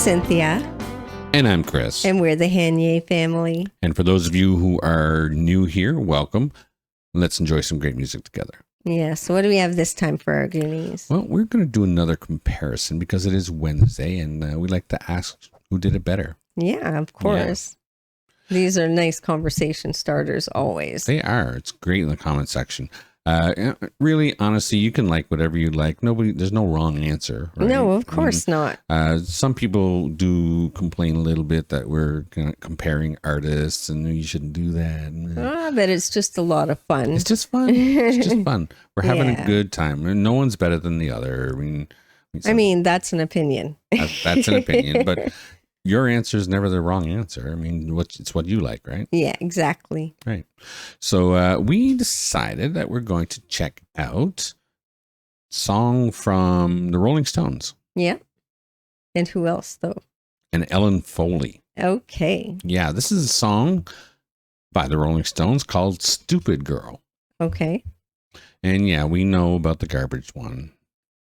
Cynthia. And I'm Chris. And we're the Hanye family. And for those of you who are new here, welcome. Let's enjoy some great music together. Yeah, so what do we have this time for our Goonies? Well, we're going to do another comparison because it is Wednesday, and we like to ask who did it better. Yeah, of course. Yeah. These are nice conversation starters always. They are. It's great in the comment section. Really, honestly, you can like whatever you like. There's no wrong answer. Right? No, of course not. Some people do complain a little bit that we're comparing artists and you shouldn't do that. But it's just a lot of fun. It's just fun. It's just fun. We're having a good time. And no one's better than the other. I mean, that's an opinion. That's an opinion, but your answer is never the wrong answer. I mean, it's what you like, right? Yeah, exactly. Right. So we decided that we're going to check out a song from the Rolling Stones. Yeah. And who else, though? And Ellen Foley. Okay. Yeah, this is a song by the Rolling Stones called Stupid Girl. Okay. And yeah, we know about the garbage one.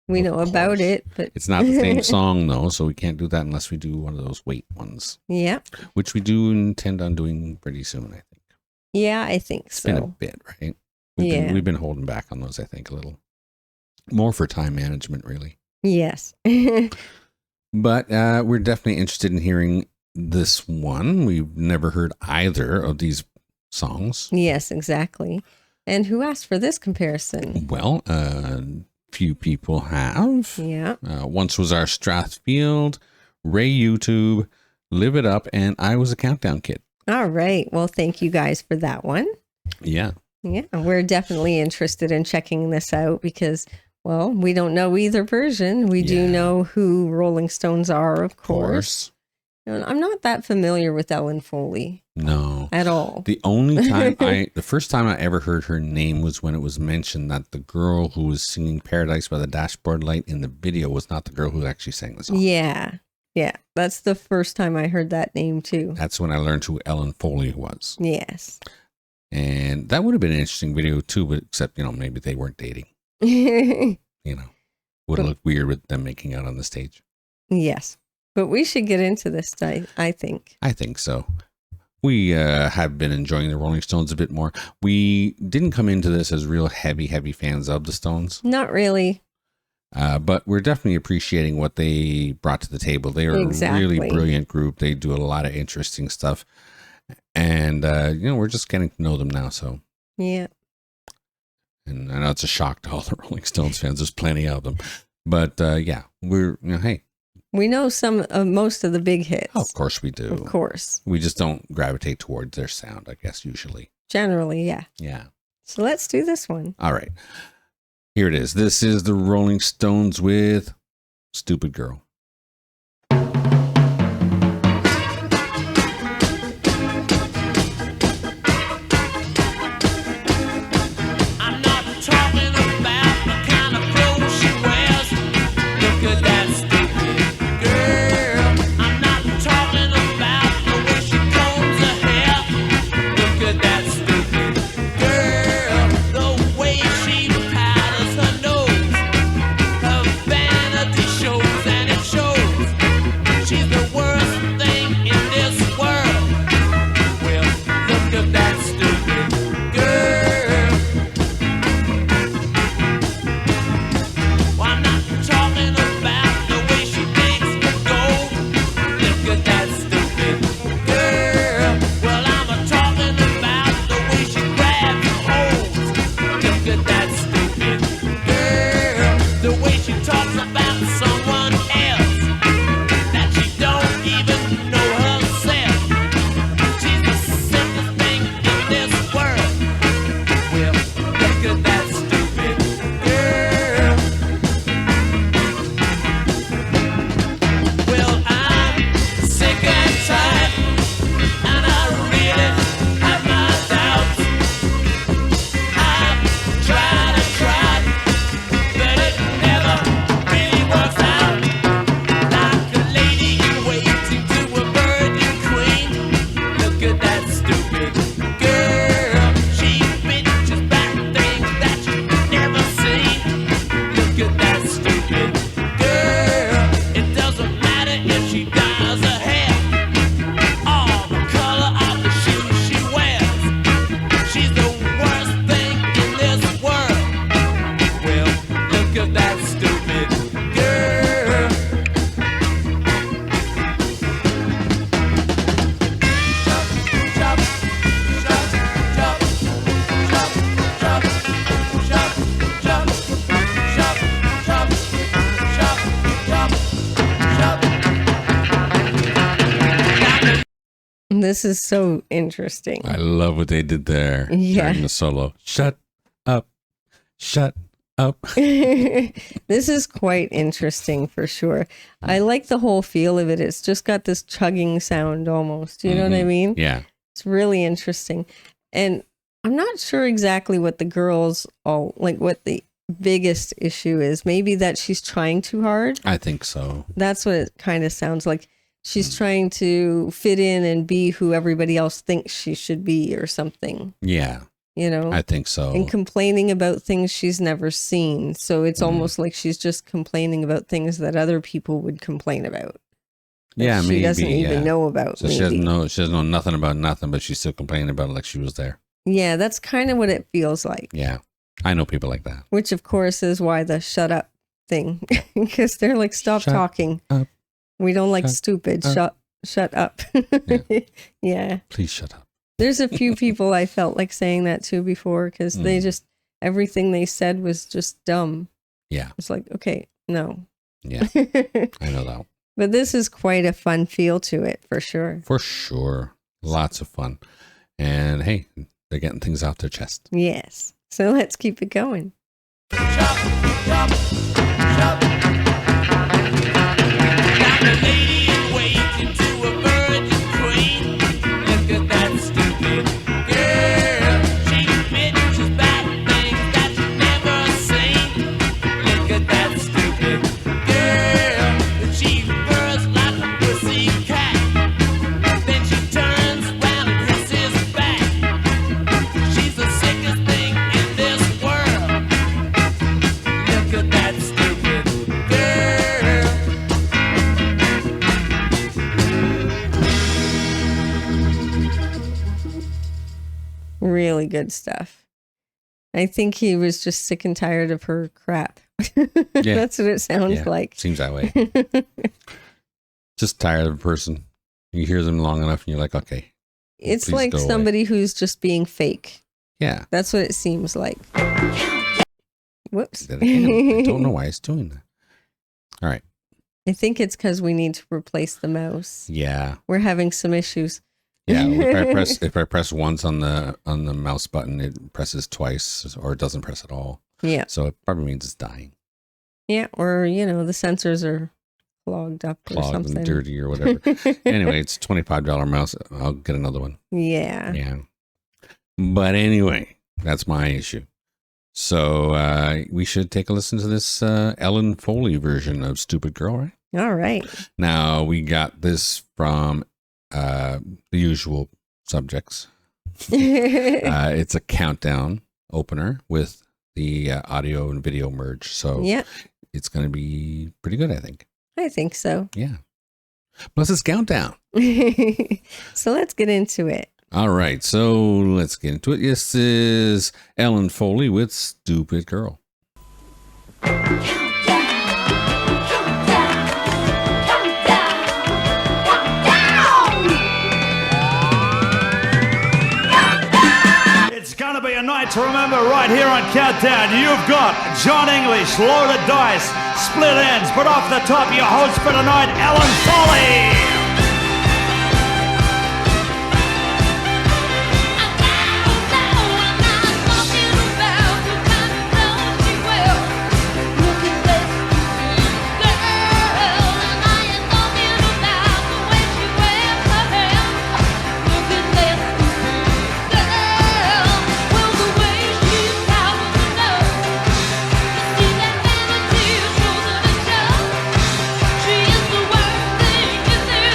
We know about it, but it's not the same song though, so we can't do that unless we do one of those wait ones. Yeah. Which we do intend on doing pretty soon, I think. Yeah, I think so. It's been a bit, right? We've been holding back on those, I think, a little. More for time management, really. Yes. But we're definitely interested in hearing this one. We've never heard either of these songs. Yes, exactly. And who asked for this comparison? Well, few people have. Yeah. Once was our Strathfield, Ray YouTube, Live It Up, and I Was a Countdown Kid. All right. Well, thank you guys for that one. Yeah. Yeah. We're definitely interested in checking this out because, well, we don't know either version. We do know who Rolling Stones are, of course. I'm not that familiar with Ellen Foley. No. At all. The first time I ever heard her name was when it was mentioned that the girl who was singing Paradise by the Dashboard Light in the video was not the girl who actually sang the song. Yeah. Yeah. That's the first time I heard that name too. That's when I learned who Ellen Foley was. Yes. And that would have been an interesting video too, but except, maybe they weren't dating. Would have looked weird with them making out on the stage. Yes. But we should get into this, I think. I think so. We have been enjoying the Rolling Stones a bit more. We didn't come into this as real heavy fans of the Stones. Not really. But we're definitely appreciating what they brought to the table. They are a really brilliant group. They do a lot of interesting stuff. And, we're just getting to know them now. So yeah. And I know it's a shock to all the Rolling Stones fans. There's plenty of them. But, we're, hey. We know most of the big hits. Oh, of course we do. Of course. We just don't gravitate towards their sound, I guess, usually. Generally, yeah. Yeah. So let's do this one. All right. Here it is. This is the Rolling Stones with Stupid Girl. Shows and it This is so interesting. I love what they did there during the solo. Shut up. Shut up. This is quite interesting for sure. I like the whole feel of it. It's just got this chugging sound almost. You know what I mean? Yeah. It's really interesting. And I'm not sure exactly what the girls all like, what the biggest issue is. Maybe that she's trying too hard. I think so. That's what it kind of sounds like. She's trying to fit in and be who everybody else thinks she should be or something. Yeah. You know? I think so. And complaining about things she's never seen. So it's almost like she's just complaining about things that other people would complain about. Yeah, maybe. She doesn't even know about. So she doesn't know nothing about nothing, but she's still complaining about it like she was there. Yeah, that's kind of what it feels like. Yeah. I know people like that. Which, of course, is why the shut up thing. Because they're like, stop talking. Up. We don't like stupid. Shut up. Yeah. Please shut up. There's a few people I felt like saying that to before because they just, everything they said was just dumb. Yeah. It's like, okay, no. Yeah. I know that. But this is quite a fun feel to it for sure. For sure. Lots of fun. And hey, they're getting things off their chest. Yes. So let's keep it going. Shop, shop, shop. Got the lady in waiting to a virgin queen. Look at that stupid girl. She mentions bad things that you've never seen. Look at that stupid girl. She purrs like a pussy cat. Then she turns around and hisses back. She's the sickest thing in this world. Look at that stupid girl. Really good stuff. I think he was just sick and tired of her crap. Yeah. That's what it sounds like. Seems that way. Just tired of a person. You hear them long enough and you're like, okay. It's please like go away. somebody who's just being fake. Yeah. That's what it seems like. Whoops. I don't know why it's doing that. All right. I think it's because we need to replace the mouse. Yeah. We're having some issues. Yeah. If I press once on the mouse button, it presses twice or it doesn't press at all. Yeah. So it probably means it's dying. Yeah. Or, the sensors are clogged up or Clogged something. and dirty or whatever. Anyway, it's $25 mouse. I'll get another one. Yeah. Yeah. But anyway, that's my issue. So we should take a listen to this Ellen Foley version of Stupid Girl, right? All right. Now, we got this from the usual subjects. It's a countdown opener with the audio and video merge. So Yeah. it's going to be pretty good, I think. I think so. Yeah. Plus it's countdown. So let's get into it. All right. So let's get into it. This is Ellen Foley with Stupid Girl. It's going to be a night to remember right here on Countdown. You've got John English, Loaded Dice, Split Ends, but off the top, your host for tonight, Ellen Foley. She is the worst thing in this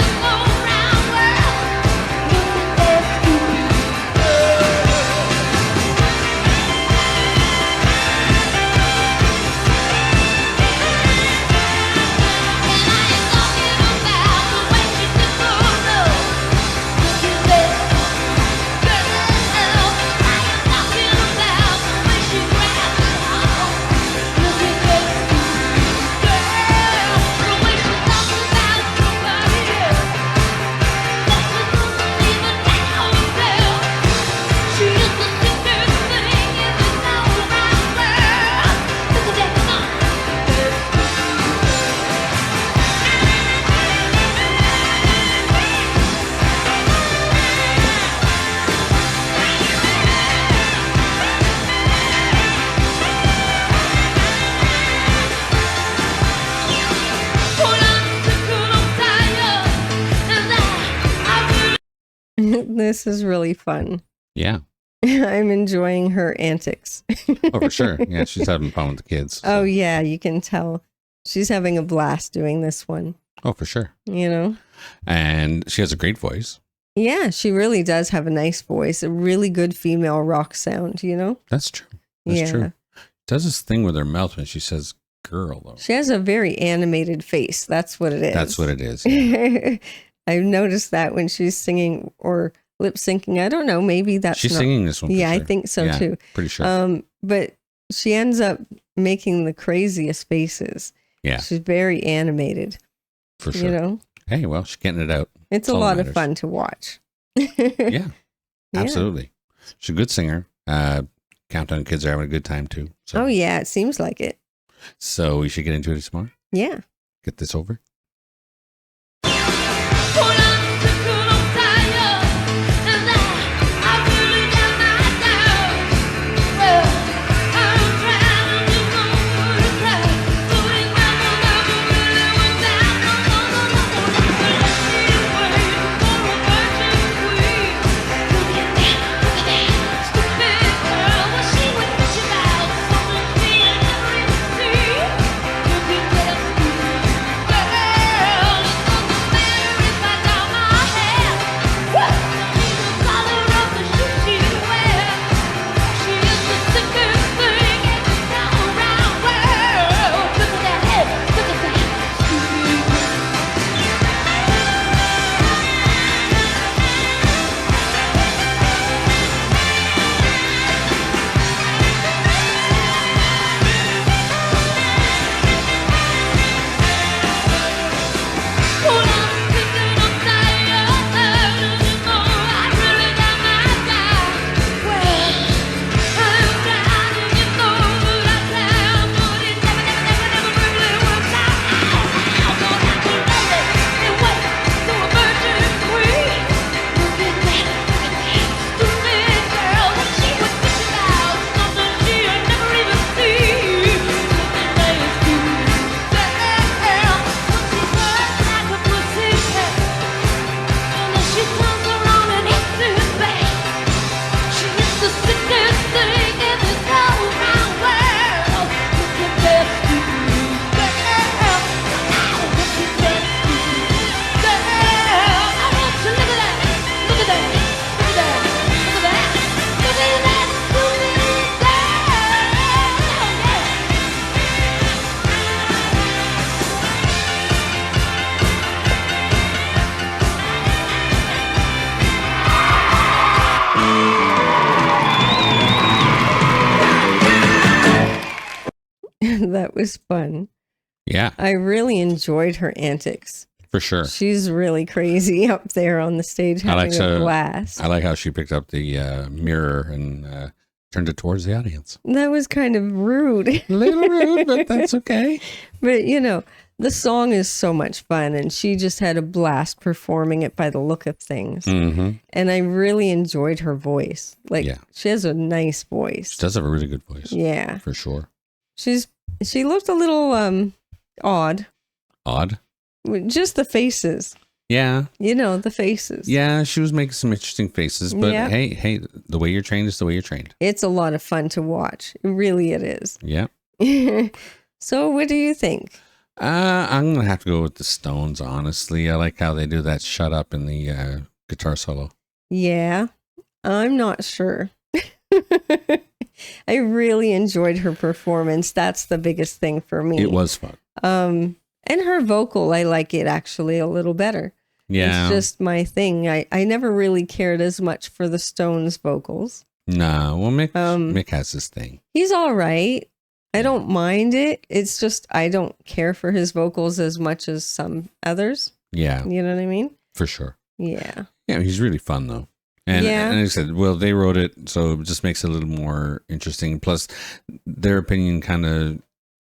This is really fun. Yeah. I'm enjoying her antics. Oh, for sure. Yeah, she's having fun with the kids. So. Oh, yeah, you can tell. She's having a blast doing this one. Oh, for sure. You know? And she has a great voice. Yeah, she really does have a nice voice, a really good female rock sound, you know? That's true. That's true. Does this thing with her mouth when she says girl, though. She has a very animated face. That's what it is. That's what it is. Yeah. I've noticed that when she's singing or lip syncing. I don't know. Maybe that's she's singing this one. Yeah, sure. I think so too. Pretty sure. But she ends up making the craziest faces. Yeah. She's very animated. For sure. You know? Hey, well, she's getting it out. It's a lot of fun to watch. Yeah, absolutely. She's a good singer. Countdown kids are having a good time too. So. Oh, yeah. It seems like it. So we should get into it tomorrow? Yeah. Get this over. That was fun. Yeah. I really enjoyed her antics. For sure. She's really crazy up there on the stage having a blast. I like how she picked up the mirror and turned it towards the audience. That was kind of rude. A little rude, but that's okay. But, you know, the song is so much fun, and she just had a blast performing it by the look of things. Mm-hmm. And I really enjoyed her voice. Like, she has a nice voice. She does have a really good voice. Yeah. For sure. She looked a little odd. Odd? Just the faces. Yeah. You know, the faces. Yeah, she was making some interesting faces, but hey, the way you're trained is the way you're trained. It's a lot of fun to watch. Really, it is. Yeah. So what do you think? I'm going to have to go with the Stones, honestly. I like how they do that shut up in the guitar solo. Yeah, I'm not sure. I really enjoyed her performance. That's the biggest thing for me. It was fun. And her vocal, I like it actually a little better. Yeah. It's just my thing. I never really cared as much for the Stones vocals. No, well, Mick has his thing. He's all right. I don't mind it. It's just I don't care for his vocals as much as some others. Yeah. You know what I mean? For sure. Yeah. Yeah, he's really fun, though. And like I said, well, they wrote it, so it just makes it a little more interesting. Plus, their opinion kind of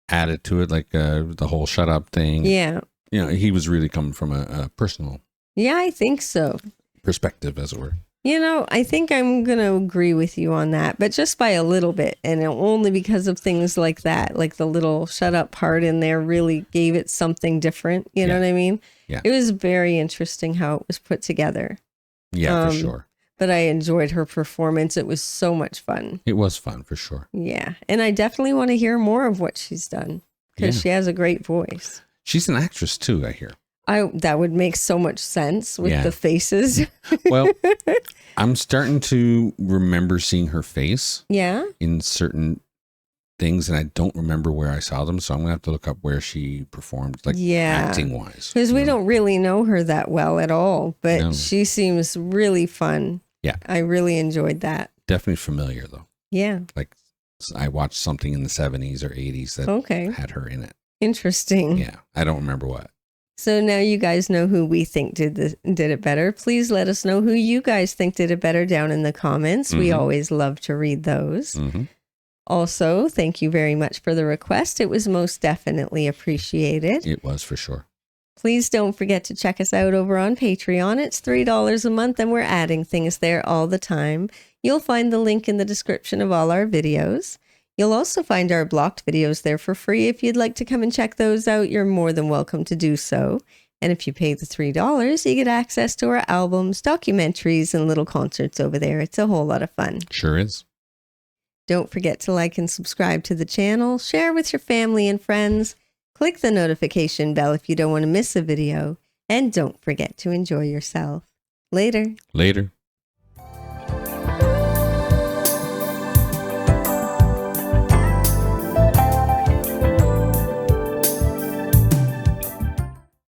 added to it, like the whole shut up thing. Yeah. You know, he was really coming from a personal I think so. Perspective, as it were. You know, I think I'm going to agree with you on that, but just by a little bit. And only because of things like that, like the little shut up part in there really gave it something different. You know what I mean? Yeah. It was very interesting how it was put together. Yeah, for sure. But I enjoyed her performance. It was so much fun. It was fun for sure. Yeah. And I definitely want to hear more of what she's done because she has a great voice. She's an actress too, I hear. That would make so much sense with the faces. Well, I'm starting to remember seeing her face in certain things, and I don't remember where I saw them, so I'm gonna have to look up where she performed, like acting wise. Because we don't really know her that well at all, but she seems really fun. Yeah. I really enjoyed that. Definitely familiar though. Yeah. Like I watched something in the 70s or 80s that had her in it. Interesting. Yeah. I don't remember what. So now you guys know who we think did it better. Please let us know who you guys think did it better down in the comments. We always love to read those. Also, thank you very much for the request. It was most definitely appreciated. It was for sure. Please don't forget to check us out over on Patreon. It's $3 a month and we're adding things there all the time. You'll find the link in the description of all our videos. You'll also find our blocked videos there for free. If you'd like to come and check those out, you're more than welcome to do so. And if you pay the $3, you get access to our albums, documentaries, and little concerts over there. It's a whole lot of fun. Sure is. Don't forget to like and subscribe to the channel, share with your family and friends, click the notification bell if you don't want to miss a video, and don't forget to enjoy yourself. Later. Later.